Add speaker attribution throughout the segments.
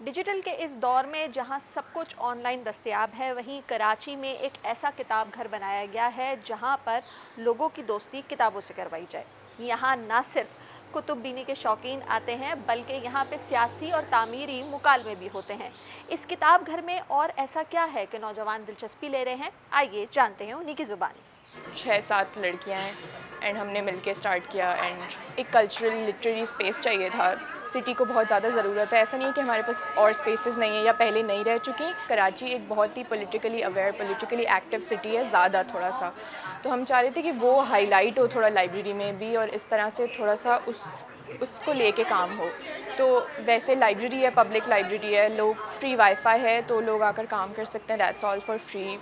Speaker 1: Digital के इस दौर में जहां सब कुछ ऑनलाइन दस्तयाब है, वहीं कराची में एक ऐसा किताब घर बनाया गया है जहां पर लोगों की दोस्ती किताबों से करवाई जाए। यहाँ ना सिर्फ कुतुब बीनी के शौकीन आते हैं, बल्कि यहाँ पे सियासी और तामीरी मुकालमे भी होते हैं। इस किताब घर में और ऐसा क्या है कि नौजवान दिलचस्पी ले रहे हैं, आइए जानते हैं उन्हीं की ज़ुबानी।
Speaker 2: 6-7 लड़कियां हैं एंड हमने मिलके स्टार्ट किया एंड एक कल्चरल लिटरेरी स्पेस चाहिए था। सिटी को बहुत ज़्यादा ज़रूरत है, ऐसा नहीं है कि हमारे पास और स्पेसेस नहीं है या पहले नहीं रह चुकी। कराची एक बहुत ही politically aware, politically active city है ज़्यादा थोड़ा सा, तो हम चाह रहे थे कि वो हाईलाइट हो थोड़ा लाइब्रेरी में भी और इस तरह से थोड़ा सा उसको लेके काम हो। तो वैसे लाइब्रेरी है, पब्लिक लाइब्रेरी है, लोग फ्री वाईफाई है तो लोग आकर काम कर सकते हैं, that's all for free.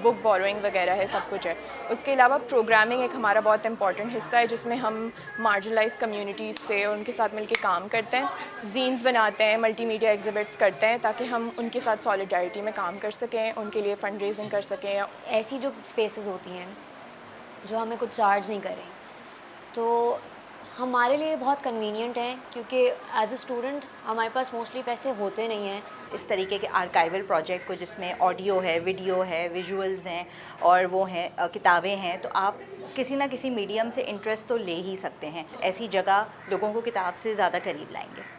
Speaker 2: Book borrowing वगैरह है, सब कुछ है। उसके अलावा प्रोग्रामिंग एक हमारा बहुत इंपॉर्टेंट हिस्सा है जिसमें हम मार्जिनलाइज कम्युनिटीज़ से उनके साथ मिलकर काम करते हैं, जीन्स बनाते हैं, मल्टीमीडिया एग्जिबिट्स करते हैं ताकि हम उनके साथ सॉलिडारिटी में काम कर सकें, उनके लिए फ़ंड रेजिंग कर सकें।
Speaker 3: ऐसी जो स्पेसेस होती हैं जो हमें कुछ चार्ज नहीं करें, तो हमारे लिए बहुत कन्वीनियंट है क्योंकि एज अ स्टूडेंट हमारे पास मोस्टली पैसे होते नहीं हैं।
Speaker 4: इस तरीके के आर्काइवल प्रोजेक्ट को जिसमें ऑडियो है, वीडियो है, विजुअल्स हैं और वो हैं किताबें हैं, तो आप किसी ना किसी मीडियम से इंटरेस्ट तो ले ही सकते हैं। ऐसी जगह लोगों को किताब से ज़्यादा करीब लाएंगे।